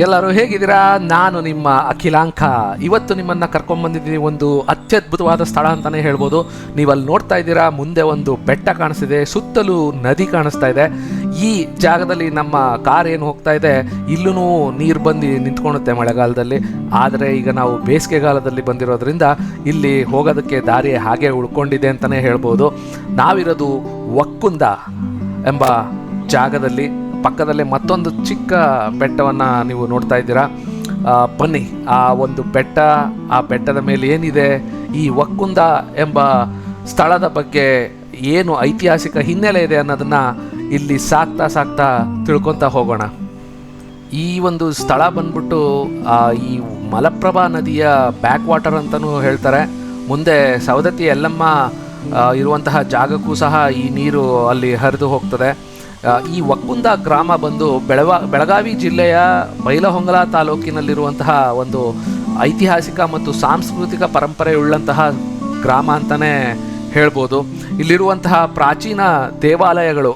ಎಲ್ಲರೂ ಹೇಗಿದ್ದೀರಾ? ನಾನು ನಿಮ್ಮ ಅಖಿಲಾಂಕ. ಇವತ್ತು ನಿಮ್ಮನ್ನು ಕರ್ಕೊಂಡ್ಬಂದಿದ್ದೀನಿ ಒಂದು ಅತ್ಯದ್ಭುತವಾದ ಸ್ಥಳ ಅಂತಲೇ ಹೇಳ್ಬೋದು. ನೀವು ಅಲ್ಲಿ ನೋಡ್ತಾ ಇದ್ದೀರಾ, ಮುಂದೆ ಒಂದು ಬೆಟ್ಟ ಕಾಣಿಸ್ತಿದೆ, ಸುತ್ತಲೂ ನದಿ ಕಾಣಿಸ್ತಾ ಇದೆ. ಈ ಜಾಗದಲ್ಲಿ ನಮ್ಮ ಕಾರ್ ಏನು ಹೋಗ್ತಾ ಇದೆ, ಇಲ್ಲೂ ನೀರು ಬಂದು ನಿಂತ್ಕೊಳುತ್ತೆ ಮಳೆಗಾಲದಲ್ಲಿ. ಆದರೆ ಈಗ ನಾವು ಬೇಸಿಗೆಗಾಲದಲ್ಲಿ ಬಂದಿರೋದ್ರಿಂದ ಇಲ್ಲಿ ಹೋಗೋದಕ್ಕೆ ದಾರಿ ಹಾಗೆ ಉಳ್ಕೊಂಡಿದೆ ಅಂತಲೇ ಹೇಳ್ಬೋದು. ನಾವಿರೋದು ಒಕ್ಕುಂದ ಎಂಬ ಜಾಗದಲ್ಲಿ. ಪಕ್ಕದಲ್ಲೇ ಮತ್ತೊಂದು ಚಿಕ್ಕ ಬೆಟ್ಟವನ್ನು ನೀವು ನೋಡ್ತಾ ಇದ್ದೀರಾ. ಬನ್ನಿ, ಆ ಒಂದು ಬೆಟ್ಟ, ಆ ಬೆಟ್ಟದ ಮೇಲೆ ಏನಿದೆ, ಈ ಒಕ್ಕುಂದ ಎಂಬ ಸ್ಥಳದ ಬಗ್ಗೆ ಏನು ಐತಿಹಾಸಿಕ ಹಿನ್ನೆಲೆ ಇದೆ ಅನ್ನೋದನ್ನು ಇಲ್ಲಿ ಸಾಕ್ತಾ ತಿಳ್ಕೊತಾ ಹೋಗೋಣ. ಈ ಒಂದು ಸ್ಥಳ ಬಂದ್ಬಿಟ್ಟು ಈ ಮಲಪ್ರಭಾ ನದಿಯ ಬ್ಯಾಕ್ ವಾಟರ್ ಅಂತಲೂ ಹೇಳ್ತಾರೆ. ಮುಂದೆ ಸವದತ್ತಿ ಎಲ್ಲಮ್ಮ ಇರುವಂತಹ ಜಾಗಕ್ಕೂ ಸಹ ಈ ನೀರು ಅಲ್ಲಿ ಹರಿದು ಹೋಗ್ತದೆ. ಈ ಒಕ್ಕುಂದ ಗ್ರಾಮ ಬಂದು ಬೆಳಗಾವಿ ಜಿಲ್ಲೆಯ ಬೈಲಹೊಂಗಲ ತಾಲೂಕಿನಲ್ಲಿರುವಂತಹ ಒಂದು ಐತಿಹಾಸಿಕ ಮತ್ತು ಸಾಂಸ್ಕೃತಿಕ ಪರಂಪರೆಯುಳ್ಳಂತಹ ಗ್ರಾಮ ಅಂತಲೇ ಹೇಳ್ಬೋದು. ಇಲ್ಲಿರುವಂತಹ ಪ್ರಾಚೀನ ದೇವಾಲಯಗಳು,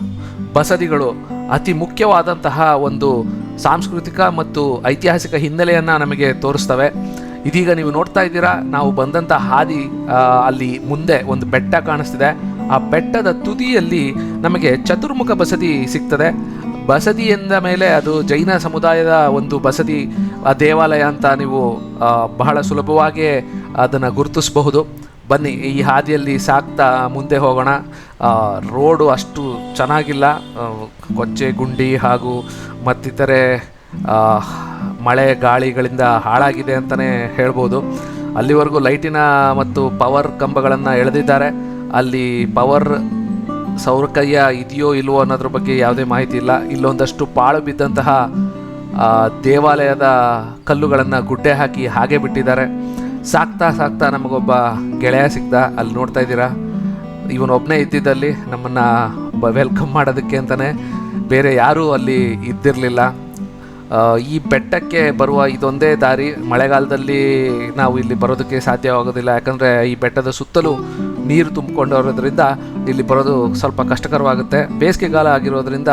ಬಸದಿಗಳು ಅತಿ ಮುಖ್ಯವಾದಂತಹ ಒಂದು ಸಾಂಸ್ಕೃತಿಕ ಮತ್ತು ಐತಿಹಾಸಿಕ ಹಿನ್ನೆಲೆಯನ್ನು ನಮಗೆ ತೋರಿಸ್ತವೆ. ಇದೀಗ ನೀವು ನೋಡ್ತಾ ಇದ್ದೀರಾ, ನಾವು ಬಂದಂಥ ಹಾದಿ, ಅಲ್ಲಿ ಮುಂದೆ ಒಂದು ಬೆಟ್ಟ ಕಾಣಿಸ್ತಿದೆ. ಆ ಬೆಟ್ಟದ ತುದಿಯಲ್ಲಿ ನಮಗೆ ಚತುರ್ಮುಖ ಬಸದಿ ಸಿಗ್ತದೆ. ಬಸದಿ ಎಂದ ಮೇಲೆ ಅದು ಜೈನ ಸಮುದಾಯದ ಒಂದು ಬಸದಿ ದೇವಾಲಯ ಅಂತ ನೀವು ಬಹಳ ಸುಲಭವಾಗಿ ಅದನ್ನು ಗುರುತಿಸಬಹುದು. ಬನ್ನಿ, ಈ ಹಾದಿಯಲ್ಲಿ ಸಾಕ್ತಾ ಮುಂದೆ ಹೋಗೋಣ. ರೋಡು ಅಷ್ಟು ಚೆನ್ನಾಗಿಲ್ಲ, ಕೊಚ್ಚೆ ಗುಂಡಿ ಹಾಗೂ ಮತ್ತಿತರೆ ಮಳೆ ಗಾಳಿಗಳಿಂದ ಹಾಳಾಗಿದೆ ಅಂತಲೇ ಹೇಳ್ಬೋದು. ಅಲ್ಲಿವರೆಗೂ ಲೈಟಿನ ಮತ್ತು ಪವರ್ ಕಂಬಗಳನ್ನು ಎಳೆದಿದ್ದಾರೆ. ಅಲ್ಲಿ ಪವರ್ ಸೌಕರ್ಯ ಇದೆಯೋ ಇಲ್ವೋ ಅನ್ನೋದ್ರ ಬಗ್ಗೆ ಯಾವುದೇ ಮಾಹಿತಿ ಇಲ್ಲ. ಇಲ್ಲೊಂದಷ್ಟು ಪಾಳು ಬಿದ್ದಂತಹ ದೇವಾಲಯದ ಕಲ್ಲುಗಳನ್ನು ಗುಡ್ಡೆ ಹಾಕಿ ಹಾಗೆ ಬಿಟ್ಟಿದ್ದಾರೆ. ಸಾಕ್ತಾ ನಮಗೊಬ್ಬ ಗೆಳೆಯ ಸಿಗ್ದ. ಅಲ್ಲಿ ನೋಡ್ತಾ ಇದ್ದೀರಾ, ಇವನೊಬ್ಬನೇ ಇದ್ದಿದ್ದಲ್ಲಿ ನಮ್ಮನ್ನು ವೆಲ್ಕಮ್ ಮಾಡೋದಕ್ಕೆ ಅಂತಲೇ, ಬೇರೆ ಯಾರೂ ಅಲ್ಲಿ ಇದ್ದಿರಲಿಲ್ಲ. ಈ ಬೆಟ್ಟಕ್ಕೆ ಬರುವ ಇದೊಂದೇ ದಾರಿ. ಮಳೆಗಾಲದಲ್ಲಿ ನಾವು ಇಲ್ಲಿ ಬರೋದಕ್ಕೆ ಸಾಧ್ಯವಾಗೋದಿಲ್ಲ, ಯಾಕಂದರೆ ಈ ಬೆಟ್ಟದ ಸುತ್ತಲೂ ನೀರು ತುಂಬಿಕೊಂಡಿರೋದ್ರಿಂದ ಇಲ್ಲಿ ಬರೋದು ಸ್ವಲ್ಪ ಕಷ್ಟಕರವಾಗುತ್ತೆ. ಬೇಸಿಗೆಗಾಲ ಆಗಿರೋದ್ರಿಂದ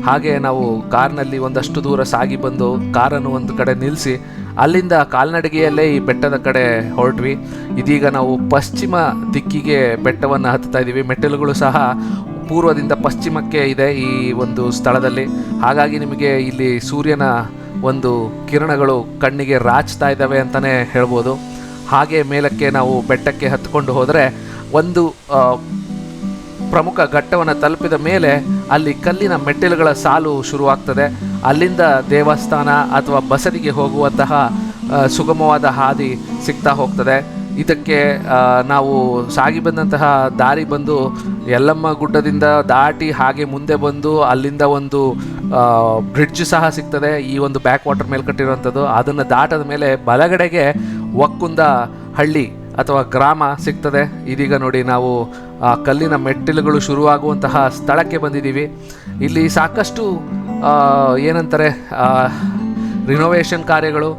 ಹಾಗೆ ನಾವು ಕಾರ್ನಲ್ಲಿ ಒಂದಷ್ಟು ದೂರ ಸಾಗಿ ಬಂದು ಕಾರನ್ನು ಒಂದು ಕಡೆ ನಿಲ್ಲಿಸಿ ಅಲ್ಲಿಂದ ಕಾಲ್ನಡಿಗೆಯಲ್ಲೇ ಈ ಬೆಟ್ಟದ ಕಡೆ ಹೊರಟ್ವಿ. ಇದೀಗ ನಾವು ಪಶ್ಚಿಮ ದಿಕ್ಕಿಗೆ ಬೆಟ್ಟವನ್ನು ಹತ್ತುತ್ತಾ ಇದ್ದೀವಿ. ಮೆಟ್ಟಿಲುಗಳು ಸಹ ಪೂರ್ವದಿಂದ ಪಶ್ಚಿಮಕ್ಕೆ ಇದೆ ಈ ಒಂದು ಸ್ಥಳದಲ್ಲಿ. ಹಾಗಾಗಿ ನಿಮಗೆ ಇಲ್ಲಿ ಸೂರ್ಯನ ಒಂದು ಕಿರಣಗಳು ಕಣ್ಣಿಗೆ ರಾಚ್ತಾ ಇದ್ದಾವೆ ಅಂತಲೇ ಹೇಳ್ಬೋದು. ಹಾಗೆ ಮೇಲಕ್ಕೆ ನಾವು ಬೆಟ್ಟಕ್ಕೆ ಹತ್ಕೊಂಡು ಹೋದರೆ ಒಂದು ಪ್ರಮುಖ ಘಟ್ಟವನ್ನು ತಲುಪಿದ ಮೇಲೆ ಅಲ್ಲಿ ಕಲ್ಲಿನ ಮೆಟ್ಟಿಲುಗಳ ಸಾಲು ಶುರುವಾಗ್ತದೆ. ಅಲ್ಲಿಂದ ದೇವಸ್ಥಾನ ಅಥವಾ ಬಸದಿಗೆ ಹೋಗುವಂತಹ ಸುಗಮವಾದ ಹಾದಿ ಸಿಗ್ತಾ ಹೋಗ್ತದೆ. ಇದಕ್ಕೆ ನಾವು ಸಾಗಿ ಬಂದಂತಹ ದಾರಿ ಬಂದು ಯಲ್ಲಮ್ಮ ಗುಡ್ಡದಿಂದ ದಾಟಿ ಹಾಗೆ ಮುಂದೆ ಬಂದು ಅಲ್ಲಿಂದ ಒಂದು ಬ್ರಿಡ್ಜ್ ಸಹ ಸಿಗ್ತದೆ, ಈ ಒಂದು ಬ್ಯಾಕ್ ವಾಟರ್ ಮೇಲೆ ಕಟ್ಟಿರುವಂಥದ್ದು. ಅದನ್ನು ದಾಟದ ಮೇಲೆ ಬಲಗಡೆಗೆ ಒಕ್ಕುಂದ ಹಳ್ಳಿ ಅಥವಾ ಗ್ರಾಮ ಸಿಗ್ತದೆ. ಇದೀಗ ನೋಡಿ, ನಾವು ಆ ಕಲ್ಲಿನ ಮೆಟ್ಟಿಲುಗಳು ಶುರುವಾಗುವಂತಹ ಸ್ಥಳಕ್ಕೆ ಬಂದಿದ್ದೀವಿ. ಇಲ್ಲಿ ಸಾಕಷ್ಟು ಏನಂತಾರೆ ರಿನೋವೇಷನ್ ಕಾರ್ಯಗಳು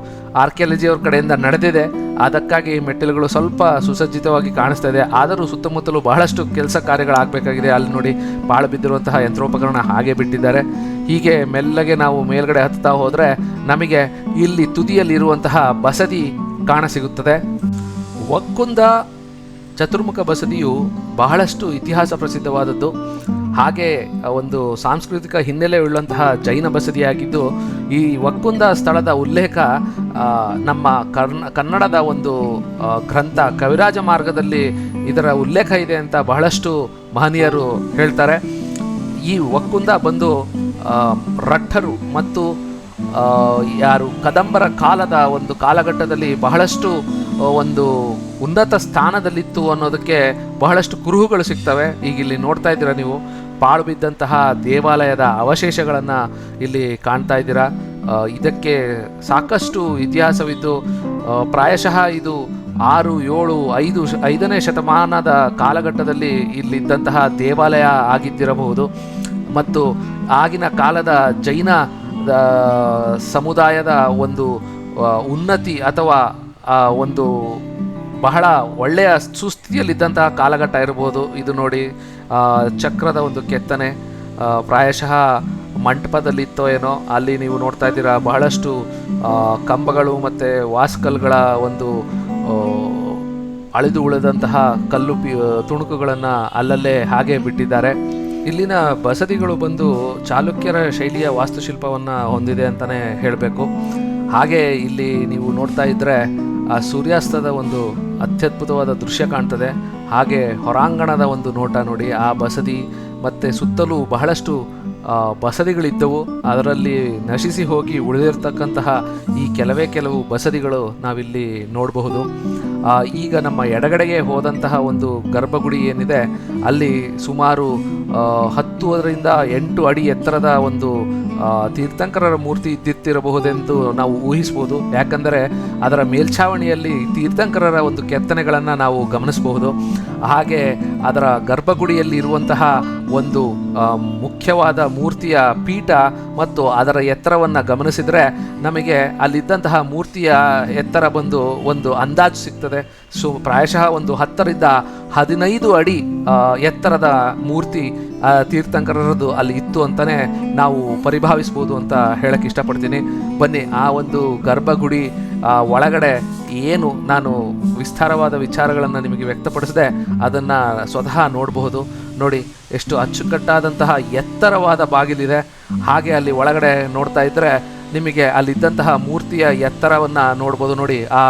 ಆರ್ಕಿಯಾಲಜಿಯವ್ರ ಕಡೆಯಿಂದ ನಡೆದಿದೆ. ಅದಕ್ಕಾಗಿ ಮೆಟ್ಟಿಲುಗಳು ಸ್ವಲ್ಪ ಸುಸಜ್ಜಿತವಾಗಿ ಕಾಣಿಸ್ತಾ ಇದೆ. ಆದರೂ ಸುತ್ತಮುತ್ತಲೂ ಬಹಳಷ್ಟು ಕೆಲಸ ಕಾರ್ಯಗಳಾಗಬೇಕಾಗಿದೆ. ಅಲ್ಲಿ ನೋಡಿ, ಪಾಳು ಬಿದ್ದಿರುವಂತಹ ಯಂತ್ರೋಪಕರಣ ಹಾಗೆ ಬಿಟ್ಟಿದ್ದಾರೆ. ಹೀಗೆ ಮೆಲ್ಲಗೆ ನಾವು ಮೇಲ್ಗಡೆ ಹತ್ತಾ ಹೋದರೆ ನಮಗೆ ಇಲ್ಲಿ ತುದಿಯಲ್ಲಿರುವಂತಹ ಬಸದಿ ಕಾಣಸಿಗುತ್ತದೆ. ಒಕ್ಕುಂದ ಚತುರ್ಮುಖ ಬಸದಿಯು ಬಹಳಷ್ಟು ಇತಿಹಾಸ ಪ್ರಸಿದ್ಧವಾದದ್ದು, ಹಾಗೆ ಒಂದು ಸಾಂಸ್ಕೃತಿಕ ಹಿನ್ನೆಲೆ ಉಳ್ಳಂತಹ ಜೈನ ಬಸದಿಯಾಗಿದ್ದು, ಈ ಒಕ್ಕುಂದ ಸ್ಥಳದ ಉಲ್ಲೇಖ ನಮ್ಮ ಕನ್ನಡದ ಒಂದು ಗ್ರಂಥ ಕವಿರಾಜ ಮಾರ್ಗದಲ್ಲಿ ಇದರ ಉಲ್ಲೇಖ ಇದೆ ಅಂತ ಬಹಳಷ್ಟು ಮಹನೀಯರು ಹೇಳ್ತಾರೆ. ಈ ಒಕ್ಕುಂದ ಬಂದು ರಟ್ಟರು ಮತ್ತು ಯಾರು ಕದಂಬರ ಕಾಲದ ಒಂದು ಕಾಲಘಟ್ಟದಲ್ಲಿ ಬಹಳಷ್ಟು ಒಂದು ಉನ್ನತ ಸ್ಥಾನದಲ್ಲಿತ್ತು ಅನ್ನೋದಕ್ಕೆ ಬಹಳಷ್ಟು ಕುರುಹುಗಳು ಸಿಗ್ತವೆ. ಈಗ ಇಲ್ಲಿ ನೋಡ್ತಾ ಇದ್ದೀರಾ ನೀವು, ಪಾಳು ಬಿದ್ದಂತಹ ದೇವಾಲಯದ ಅವಶೇಷಗಳನ್ನು ಇಲ್ಲಿ ಕಾಣ್ತಾ ಇದ್ದೀರಾ. ಇದಕ್ಕೆ ಸಾಕಷ್ಟು ಇತಿಹಾಸವಿದ್ದು, ಪ್ರಾಯಶಃ ಇದು 6, 7, 5ನೇ ಶತಮಾನದ ಕಾಲಘಟ್ಟದಲ್ಲಿ ಇಲ್ಲಿದ್ದಂತಹ ದೇವಾಲಯ ಆಗಿದ್ದಿರಬಹುದು. ಮತ್ತು ಆಗಿನ ಕಾಲದ ಜೈನ ಸಮುದಾಯದ ಒಂದು ಉನ್ನತಿ ಅಥವಾ ಒಂದು ಬಹಳ ಒಳ್ಳೆಯ ಸುಸ್ಥಿತಿಯಲ್ಲಿದ್ದಂತಹ ಕಾಲಘಟ್ಟ ಇರ್ಬೋದು. ಇದು ನೋಡಿ, ಚಕ್ರದ ಒಂದು ಕೆತ್ತನೆ, ಪ್ರಾಯಶಃ ಮಂಟಪದಲ್ಲಿತ್ತೋ ಏನೋ. ಅಲ್ಲಿ ನೀವು ನೋಡ್ತಾ ಇದ್ದೀರಾ ಬಹಳಷ್ಟು ಕಂಬಗಳು ಮತ್ತು ವಾಸ್ಕಲ್ಗಳ ಒಂದು ಅಳಿದು ಉಳಿದಂತಹ ಕಲ್ಲು ತುಣುಕುಗಳನ್ನು ಅಲ್ಲಲ್ಲೇ ಹಾಗೆ ಬಿಟ್ಟಿದ್ದಾರೆ. ಇಲ್ಲಿನ ಬಸದಿಗಳು ಬಂದು ಚಾಲುಕ್ಯರ ಶೈಲಿಯ ವಾಸ್ತುಶಿಲ್ಪವನ್ನು ಹೊಂದಿದೆ ಅಂತಲೇ ಹೇಳಬೇಕು. ಹಾಗೆ ಇಲ್ಲಿ ನೀವು ನೋಡ್ತಾ ಇದ್ದರೆ ಆ ಸೂರ್ಯಾಸ್ತದ ಒಂದು ಅತ್ಯದ್ಭುತವಾದ ದೃಶ್ಯ ಕಾಣ್ತದೆ. ಹಾಗೆ ಹೊರಾಂಗಣದ ಒಂದು ನೋಟ ನೋಡಿ, ಆ ಬಸದಿ ಮತ್ತು ಸುತ್ತಲೂ ಬಹಳಷ್ಟು ಬಸದಿಗಳಿದ್ದವು. ಅದರಲ್ಲಿ ನಶಿಸಿ ಹೋಗಿ ಉಳಿದಿರ್ತಕ್ಕಂತಹ ಈ ಕೆಲವು ಬಸದಿಗಳು ನಾವಿಲ್ಲಿ ನೋಡಬಹುದು. ಈಗ ನಮ್ಮ ಎಡಗಡೆಗೆ ಹೋದಂತಹ ಒಂದು ಗರ್ಭಗುಡಿ ಏನಿದೆ, ಅಲ್ಲಿ ಸುಮಾರು 10ರಿಂದ 8 ಅಡಿ ಎತ್ತರದ ಒಂದು ತೀರ್ಥಂಕರರ ಮೂರ್ತಿ ಇದ್ದಿತ್ತಿರಬಹುದೆಂದು ನಾವು ಊಹಿಸ್ಬೋದು. ಯಾಕಂದರೆ ಅದರ ಮೇಲ್ಛಾವಣಿಯಲ್ಲಿ ತೀರ್ಥಂಕರರ ಒಂದು ಕೆತ್ತನೆಗಳನ್ನು ನಾವು ಗಮನಿಸಬಹುದು. ಹಾಗೆ ಅದರ ಗರ್ಭಗುಡಿಯಲ್ಲಿ ಇರುವಂತಹ ಒಂದು ಮುಖ್ಯವಾದ ಮೂರ್ತಿಯ ಪೀಠ ಮತ್ತು ಅದರ ಎತ್ತರವನ್ನು ಗಮನಿಸಿದರೆ ನಮಗೆ ಅಲ್ಲಿದ್ದಂತಹ ಮೂರ್ತಿಯ ಎತ್ತರ ಬಂದು ಒಂದು ಅಂದಾಜು ಸಿಗ್ತದೆ. ಪ್ರಾಯಶಃ ಒಂದು 10ರಿಂದ 15 ಅಡಿ ಎತ್ತರದ ಮೂರ್ತಿ ತೀರ್ಥಂಕರರದು ಅಲ್ಲಿ ಇತ್ತು ಅಂತಲೇ ನಾವು ಪರಿಭಾವಿಸ್ಬೋದು ಅಂತ ಹೇಳಕ್ಕೆ ಇಷ್ಟಪಡ್ತೀನಿ. ಬನ್ನಿ, ಆ ಒಂದು ಗರ್ಭಗುಡಿ ಒಳಗಡೆ ಏನು ನಾನು ವಿಸ್ತಾರವಾದ ವಿಚಾರಗಳನ್ನು ನಿಮಗೆ ವ್ಯಕ್ತಪಡಿಸಿದೆ ಅದನ್ನು ಸ್ವತಃ ನೋಡಬಹುದು. ನೋಡಿ, ಎಷ್ಟು ಅಚ್ಚುಕಟ್ಟಾದಂತಹ ಎತ್ತರವಾದ ಬಾಗಿಲಿದೆ. ಹಾಗೆ ಅಲ್ಲಿ ಒಳಗಡೆ ನೋಡ್ತಾ ಇದ್ದರೆ ನಿಮಗೆ ಅಲ್ಲಿದ್ದಂತಹ ಮೂರ್ತಿಯ ಎತ್ತರವನ್ನು ನೋಡ್ಬೋದು. ನೋಡಿ, ಆ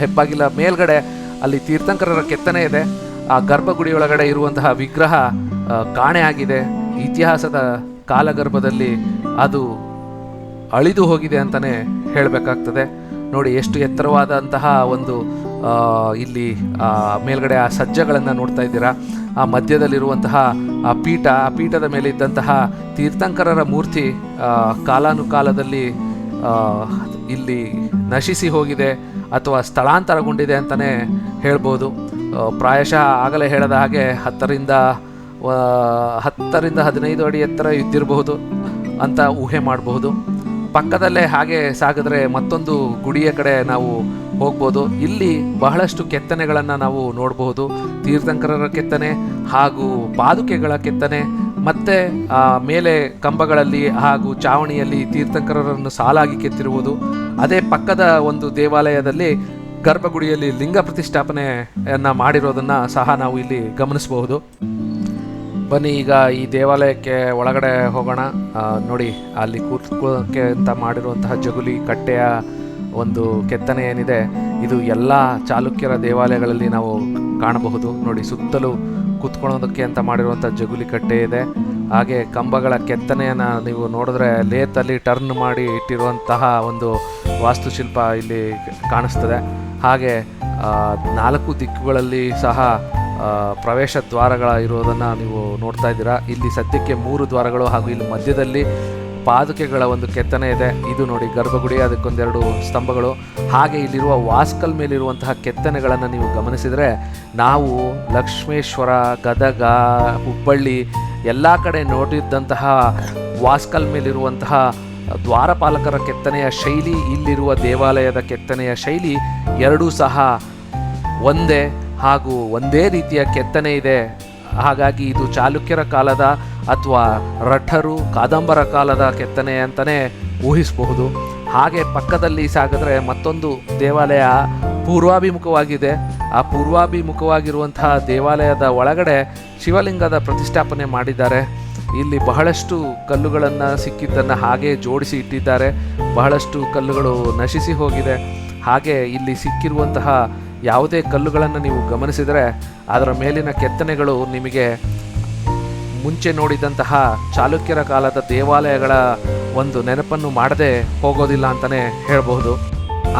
ಹೆಬ್ಬಾಗಿಲ ಮೇಲ್ಗಡೆ ಅಲ್ಲಿ ತೀರ್ಥಂಕರರ ಕೆತ್ತನೆ ಇದೆ. ಆ ಗರ್ಭಗುಡಿಯೊಳಗಡೆ ಇರುವಂತಹ ವಿಗ್ರಹ ಕಾಣೆ ಆಗಿದೆ. ಇತಿಹಾಸದ ಕಾಲಗರ್ಭದಲ್ಲಿ ಅದು ಅಳಿದು ಹೋಗಿದೆ ಅಂತಲೇ ಹೇಳಬೇಕಾಗ್ತದೆ. ನೋಡಿ, ಎಷ್ಟು ಎತ್ತರವಾದಂತಹ ಒಂದು ಇಲ್ಲಿ ಮೇಲ್ಗಡೆ ಆ ಸಜ್ಜಗಳನ್ನು ನೋಡ್ತಾ ಇದ್ದೀರಾ. ಆ ಮಧ್ಯದಲ್ಲಿರುವಂತಹ ಆ ಪೀಠದ ಮೇಲೆ ಇದ್ದಂತಹ ತೀರ್ಥಂಕರರ ಮೂರ್ತಿ ಕಾಲಾನುಕಾಲದಲ್ಲಿ ಇಲ್ಲಿ ನಶಿಸಿ ಹೋಗಿದೆ ಅಥವಾ ಸ್ಥಳಾಂತರಗೊಂಡಿದೆ ಅಂತಲೇ ಹೇಳ್ಬೋದು. ಪ್ರಾಯಶಃ ಆಗಲೇ ಹೇಳಿದ ಹಾಗೆ 10ರಿಂದ 15 ಅಡಿ ಎತ್ತರ ಇದ್ದಿರಬಹುದು ಅಂತ ಊಹೆ ಮಾಡಬಹುದು. ಪಕ್ಕದಲ್ಲೇ ಹಾಗೆ ಸಾಗಿದ್ರೆ ಮತ್ತೊಂದು ಗುಡಿಯ ಕಡೆ ನಾವು ಹೋಗ್ಬೋದು. ಇಲ್ಲಿ ಬಹಳಷ್ಟು ಕೆತ್ತನೆಗಳನ್ನು ನಾವು ನೋಡಬಹುದು. ತೀರ್ಥಂಕರರ ಕೆತ್ತನೆ ಹಾಗೂ ಪಾದುಕೆಗಳ ಕೆತ್ತನೆ, ಮತ್ತು ಮೇಲೆ ಕಂಬಗಳಲ್ಲಿ ಹಾಗೂ ಚಾವಣಿಯಲ್ಲಿ ತೀರ್ಥಂಕರರನ್ನು ಸಾಲಾಗಿ ಕೆತ್ತಿರುವುದು. ಅದೇ ಪಕ್ಕದ ಒಂದು ದೇವಾಲಯದಲ್ಲಿ ಗರ್ಭಗುಡಿಯಲ್ಲಿ ಲಿಂಗ ಪ್ರತಿಷ್ಠಾಪನೆಯನ್ನು ಮಾಡಿರೋದನ್ನು ಸಹ ನಾವು ಇಲ್ಲಿ ಗಮನಿಸಬಹುದು. ಬನ್ನಿ, ಈಗ ಈ ದೇವಾಲಯಕ್ಕೆ ಒಳಗಡೆ ಹೋಗೋಣ. ನೋಡಿ, ಅಲ್ಲಿ ಕೂತ್ಕೊಳ್ಳೋಕ್ಕೆ ಅಂತ ಮಾಡಿರುವಂತಹ ಜಗುಲಿ ಕಟ್ಟೆಯ ಒಂದು ಕೆತ್ತನೆ ಏನಿದೆ, ಇದು ಎಲ್ಲ ಚಾಲುಕ್ಯರ ದೇವಾಲಯಗಳಲ್ಲಿ ನಾವು ಕಾಣಬಹುದು. ನೋಡಿ, ಸುತ್ತಲೂ ಕೂತ್ಕೊಳ್ಳೋದಕ್ಕೆ ಅಂತ ಮಾಡಿರುವಂಥ ಜಗುಲಿ ಕಟ್ಟೆ ಇದೆ. ಹಾಗೆ ಕಂಬಗಳ ಕೆತ್ತನೆಯನ್ನು ನೀವು ನೋಡಿದ್ರೆ ಲೇತಲ್ಲಿ ಟರ್ನ್ ಮಾಡಿ ಇಟ್ಟಿರುವಂತಹ ಒಂದು ವಾಸ್ತುಶಿಲ್ಪ ಇಲ್ಲಿ ಕಾಣಿಸ್ತದೆ. ಹಾಗೆ 4 ದಿಕ್ಕುಗಳಲ್ಲಿ ಸಹ ಪ್ರವೇಶ ದ್ವಾರಗಳ ಇರೋದನ್ನು ನೀವು ನೋಡ್ತಾ ಇದ್ದೀರಾ. ಇಲ್ಲಿ ಸದ್ಯಕ್ಕೆ 3 ದ್ವಾರಗಳು ಹಾಗೂ ಇಲ್ಲಿ ಮಧ್ಯದಲ್ಲಿ ಪಾದುಕೆಗಳ ಒಂದು ಕೆತ್ತನೆ ಇದೆ. ಇದು ನೋಡಿ ಗರ್ಭಗುಡಿ, ಅದಕ್ಕೊಂದೆರಡು ಸ್ತಂಭಗಳು. ಹಾಗೆ ಇಲ್ಲಿರುವ ವಾಸ್ಕಲ್ ಮೇಲಿರುವಂತಹ ಕೆತ್ತನೆಗಳನ್ನು ನೀವು ಗಮನಿಸಿದರೆ ನಾವು ಲಕ್ಷ್ಮೇಶ್ವರ, ಗದಗ, ಹುಬ್ಬಳ್ಳಿ ಎಲ್ಲ ಕಡೆ ನೋಡಿದ್ದಂತಹ ವಾಸ್ಕಲ್ ಮೇಲಿರುವಂತಹ ದ್ವಾರಪಾಲಕರ ಕೆತ್ತನೆಯ ಶೈಲಿ, ಇಲ್ಲಿರುವ ದೇವಾಲಯದ ಕೆತ್ತನೆಯ ಶೈಲಿ ಎರಡೂ ಸಹ ಒಂದೇ ಹಾಗೂ ಒಂದೇ ರೀತಿಯ ಕೆತ್ತನೆ ಇದೆ. ಹಾಗಾಗಿ ಇದು ಚಾಲುಕ್ಯರ ಕಾಲದ ಅಥವಾ ರಠರು, ಕಾದಂಬರ ಕಾಲದ ಕೆತ್ತನೆ ಅಂತಲೇ ಊಹಿಸಬಹುದು. ಹಾಗೆ ಪಕ್ಕದಲ್ಲಿ ಸಾಗಿದ್ರೆ ಮತ್ತೊಂದು ದೇವಾಲಯ ಪೂರ್ವಾಭಿಮುಖವಾಗಿದೆ. ಆ ಪೂರ್ವಾಭಿಮುಖವಾಗಿರುವಂತಹ ದೇವಾಲಯದ ಒಳಗಡೆ ಶಿವಲಿಂಗದ ಪ್ರತಿಷ್ಠಾಪನೆ ಮಾಡಿದ್ದಾರೆ. ಇಲ್ಲಿ ಬಹಳಷ್ಟು ಕಲ್ಲುಗಳನ್ನು ಸಿಕ್ಕಿದ್ದನ್ನು ಹಾಗೆ ಜೋಡಿಸಿ ಇಟ್ಟಿದ್ದಾರೆ. ಬಹಳಷ್ಟು ಕಲ್ಲುಗಳು ನಶಿಸಿ ಹೋಗಿದೆ. ಹಾಗೆ ಇಲ್ಲಿ ಸಿಕ್ಕಿರುವಂತಹ ಯಾವುದೇ ಕಲ್ಲುಗಳನ್ನು ನೀವು ಗಮನಿಸಿದರೆ ಅದರ ಮೇಲಿನ ಕೆತ್ತನೆಗಳು ನಿಮಗೆ ಮುಂಚೆ ನೋಡಿದಂತಹ ಚಾಲುಕ್ಯರ ಕಾಲದ ದೇವಾಲಯಗಳ ಒಂದು ನೆನಪನ್ನು ಮಾಡದೆ ಹೋಗೋದಿಲ್ಲ ಅಂತಲೇ ಹೇಳಬಹುದು.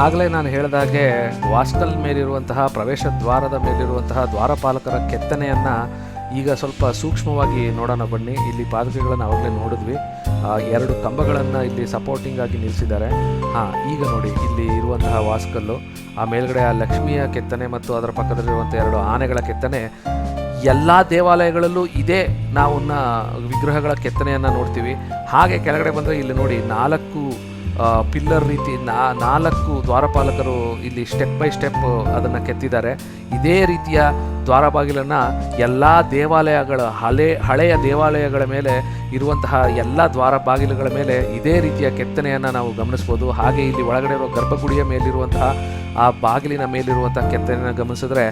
ಆಗಲೇ ನಾನು ಹೇಳಿದಾಗೆ ವಾಸ್ಕಲ್ ಮೇಲಿರುವಂತಹ ಪ್ರವೇಶ ದ್ವಾರದ ಮೇಲಿರುವಂತಹ ದ್ವಾರಪಾಲಕರ ಕೆತ್ತನೆಯನ್ನು ಈಗ ಸ್ವಲ್ಪ ಸೂಕ್ಷ್ಮವಾಗಿ ನೋಡೋಣ ಬನ್ನಿ. ಇಲ್ಲಿ ಪಾದುಕೆಗಳನ್ನು ಆವಾಗಲೇ ನೋಡಿದ್ವಿ. 2 ಕಂಬಗಳನ್ನು ಇಲ್ಲಿ ಸಪೋರ್ಟಿಂಗ್ ಆಗಿ ನಿಲ್ಲಿಸಿದ್ದಾರೆ. ಈಗ ನೋಡಿ, ಇಲ್ಲಿ ಇರುವಂತಹ ವಾಸ್ಕಲ್ಲು, ಆ ಮೇಲ್ಗಡೆ ಆ ಲಕ್ಷ್ಮಿಯ ಕೆತ್ತನೆ ಮತ್ತು ಅದರ ಪಕ್ಕದಲ್ಲಿರುವಂಥ 2 ಆನೆಗಳ ಕೆತ್ತನೆ ಎಲ್ಲ ದೇವಾಲಯಗಳಲ್ಲೂ ಇದೇ ನಾವು ವಿಗ್ರಹಗಳ ಕೆತ್ತನೆಯನ್ನು ನೋಡ್ತೀವಿ. ಹಾಗೆ ಕೆಳಗಡೆ ಬಂದರೆ ಇಲ್ಲಿ ನೋಡಿ 4 ಪಿಲ್ಲರ್ ರೀತಿ 4 ದ್ವಾರಪಾಲಕರು ಇಲ್ಲಿ ಸ್ಟೆಪ್ ಬೈ ಸ್ಟೆಪ್ ಅದನ್ನು ಕೆತ್ತಿದ್ದಾರೆ. ಇದೇ ರೀತಿಯ ದ್ವಾರ ಬಾಗಿಲನ್ನು ಎಲ್ಲ ದೇವಾಲಯಗಳ ಹಳೆಯ ದೇವಾಲಯಗಳ ಮೇಲೆ ಇರುವಂತಹ ಎಲ್ಲ ದ್ವಾರ ಬಾಗಿಲುಗಳ ಮೇಲೆ ಇದೇ ರೀತಿಯ ಕೆತ್ತನೆಯನ್ನು ನಾವು ಗಮನಿಸ್ಬೋದು. ಹಾಗೆ ಇಲ್ಲಿ ಒಳಗಡೆ ಇರುವ ಗರ್ಭಗುಡಿಯ ಮೇಲಿರುವಂತಹ ಆ ಬಾಗಿಲಿನ ಮೇಲಿರುವಂತಹ ಕೆತ್ತನೆಯನ್ನು ಗಮನಿಸಿದ್ರೆ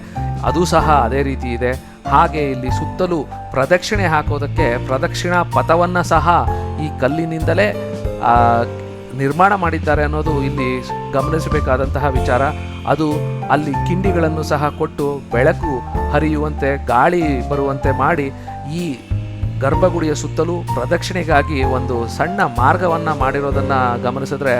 ಅದು ಸಹ ಅದೇ ರೀತಿ ಇದೆ. ಹಾಗೆ ಇಲ್ಲಿ ಸುತ್ತಲೂ ಪ್ರದಕ್ಷಿಣೆ ಹಾಕೋದಕ್ಕೆ ಪ್ರದಕ್ಷಿಣಾ ಪಥವನ್ನು ಸಹ ಈ ಕಲ್ಲಿನಿಂದಲೇ ನಿರ್ಮಾಣ ಮಾಡಿದ್ದಾರೆ ಅನ್ನೋದು ಇಲ್ಲಿ ಗಮನಿಸಬೇಕಾದಂತಹ ವಿಚಾರ. ಅದು ಅಲ್ಲಿ ಕಿಂಡಿಗಳನ್ನು ಸಹ ಕೊಟ್ಟು ಬೆಳಕು ಹರಿಯುವಂತೆ ಗಾಳಿ ಬರುವಂತೆ ಮಾಡಿ ಈ ಗರ್ಭಗುಡಿಯ ಸುತ್ತಲೂ ಪ್ರದಕ್ಷಿಣೆಗಾಗಿ ಒಂದು ಸಣ್ಣ ಮಾರ್ಗವನ್ನು ಮಾಡಿರೋದನ್ನು ಗಮನಿಸಿದ್ರೆ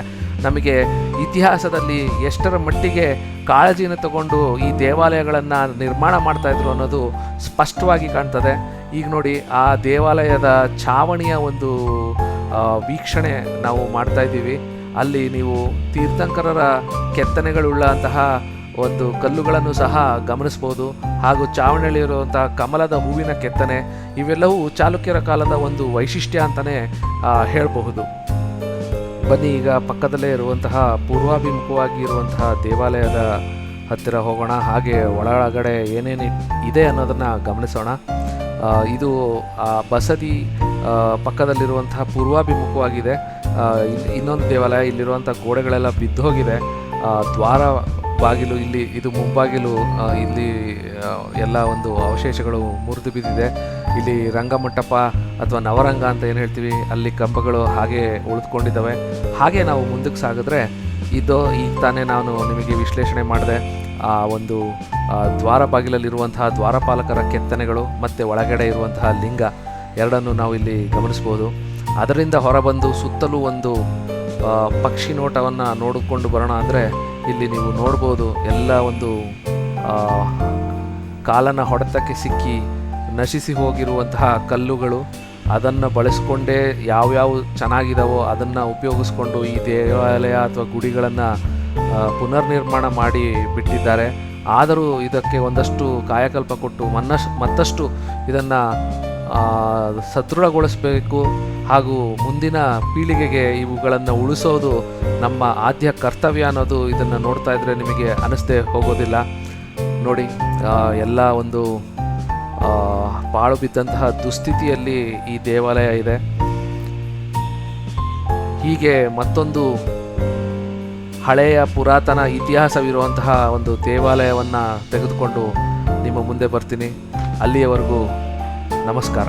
ನಮಗೆ ಇತಿಹಾಸದಲ್ಲಿ ಎಷ್ಟರ ಮಟ್ಟಿಗೆ ಕಾಳಜಿನ ತಗೊಂಡು ಈ ದೇವಾಲಯಗಳನ್ನು ನಿರ್ಮಾಣ ಮಾಡ್ತಾಯಿದ್ರು ಅನ್ನೋದು ಸ್ಪಷ್ಟವಾಗಿ ಕಾಣ್ತದೆ. ಈಗ ನೋಡಿ, ಆ ದೇವಾಲಯದ ಛಾವಣಿಯ ಒಂದು ವೀಕ್ಷಣೆ ನಾವು ಮಾಡ್ತಾ ಇದ್ದೀವಿ. ಅಲ್ಲಿ ನೀವು ತೀರ್ಥಂಕರರ ಕೆತ್ತನೆಗಳುಳ್ಳಂತಹ ಒಂದು ಕಲ್ಲುಗಳನ್ನು ಸಹ ಗಮನಿಸ್ಬೋದು. ಹಾಗೂ ಚಾವಣಿಯಲ್ಲಿರುವಂತಹ ಕಮಲದ ಹೂವಿನ ಕೆತ್ತನೆ ಇವೆಲ್ಲವೂ ಚಾಲುಕ್ಯರ ಕಾಲದ ಒಂದು ವೈಶಿಷ್ಟ್ಯ ಅಂತಲೇ ಹೇಳಬಹುದು. ಬನ್ನಿ ಈಗ ಪಕ್ಕದಲ್ಲೇ ಇರುವಂತಹ ಪೂರ್ವಾಭಿಮುಖವಾಗಿ ಇರುವಂತಹ ದೇವಾಲಯದ ಹತ್ತಿರ ಹೋಗೋಣ. ಹಾಗೆ ಒಳಗಡೆ ಏನೇನು ಇದೆ ಅನ್ನೋದನ್ನು ಗಮನಿಸೋಣ. ಇದು ಬಸದಿ ಪಕ್ಕದಲ್ಲಿರುವಂತಹ ಪೂರ್ವಾಭಿಮುಖವಾಗಿದೆ. ಇನ್ನೊಂದು ದೇವಾಲಯ, ಇಲ್ಲಿರುವಂಥ ಗೋಡೆಗಳೆಲ್ಲ ಬಿದ್ದೋಗಿದೆ. ದ್ವಾರ ಬಾಗಿಲು ಇಲ್ಲಿ, ಇದು ಮುಂಬಾಗಿಲು, ಇಲ್ಲಿ ಎಲ್ಲ ಒಂದು ಅವಶೇಷಗಳು ಮುರಿದು ಬಿದ್ದಿದೆ. ಇಲ್ಲಿ ರಂಗಮಂಟಪ ಅಥವಾ ನವರಂಗ ಅಂತ ಏನು ಹೇಳ್ತೀವಿ, ಅಲ್ಲಿ ಕಂಬಗಳು ಹಾಗೆ ಉಳಿದುಕೊಂಡಿದ್ದಾವೆ. ಹಾಗೆ ನಾವು ಮುಂದಕ್ಕೆ ಸಾಗಿದ್ರೆ ಇದು ಈಗ ತಾನೇ ನಾನು ನಿಮಗೆ ವಿಶ್ಲೇಷಣೆ ಮಾಡಿದೆ ಆ ಒಂದು ದ್ವಾರ ಬಾಗಿಲಲ್ಲಿರುವಂತಹ ದ್ವಾರಪಾಲಕರ ಕೆತ್ತನೆಗಳು ಮತ್ತು ಒಳಗಡೆ ಇರುವಂತಹ ಲಿಂಗ ಎರಡನ್ನು ನಾವು ಇಲ್ಲಿ ಗಮನಿಸ್ಬೋದು. ಅದರಿಂದ ಹೊರಬಂದು ಸುತ್ತಲೂ ಒಂದು ಪಕ್ಷಿ ನೋಟವನ್ನು ನೋಡಿಕೊಂಡು ಬರೋಣ ಅಂದರೆ ಇಲ್ಲಿ ನೀವು ನೋಡ್ಬೋದು ಎಲ್ಲ ಒಂದು ಕಾಲನ ಹೊಡೆತಕ್ಕೆ ಸಿಕ್ಕಿ ನಶಿಸಿ ಹೋಗಿರುವಂತಹ ಕಲ್ಲುಗಳು. ಅದನ್ನು ಬಳಸ್ಕೊಂಡೇ ಯಾವ್ಯಾವ ಚೆನ್ನಾಗಿದ್ದಾವೋ ಅದನ್ನು ಉಪಯೋಗಿಸ್ಕೊಂಡು ಈ ದೇವಾಲಯ ಅಥವಾ ಗುಡಿಗಳನ್ನು ಪುನರ್ನಿರ್ಮಾಣ ಮಾಡಿ ಬಿಟ್ಟಿದ್ದಾರೆ. ಆದರೂ ಇದಕ್ಕೆ ಒಂದಷ್ಟು ಕಾಯಕಲ್ಪ ಕೊಟ್ಟು ಮತ್ತಷ್ಟು ಇದನ್ನು ಸದೃಢಗೊಳಿಸಬೇಕು ಹಾಗೂ ಮುಂದಿನ ಪೀಳಿಗೆಗೆ ಇವುಗಳನ್ನು ಉಳಿಸೋದು ನಮ್ಮ ಆದ್ಯ ಕರ್ತವ್ಯ ಅನ್ನೋದು ಇದನ್ನು ನೋಡ್ತಾ ಇದ್ದರೆ ನಿಮಗೆ ಅನಿಸದೆ ಹೋಗೋದಿಲ್ಲ. ನೋಡಿ, ಎಲ್ಲ ಒಂದು ಪಾಳು ಬಿದ್ದಂತಹ ದುಸ್ಥಿತಿಯಲ್ಲಿ ಈ ದೇವಾಲಯ ಇದೆ. ಹೀಗೆ ಮತ್ತೊಂದು ಹಳೆಯ ಪುರಾತನ ಇತಿಹಾಸವಿರುವಂತಹ ಒಂದು ದೇವಾಲಯವನ್ನು ತೆಗೆದುಕೊಂಡು ನಿಮ್ಮ ಮುಂದೆ ಬರ್ತೀನಿ. ಅಲ್ಲಿಯವರೆಗೂ ನಮಸ್ಕಾರ.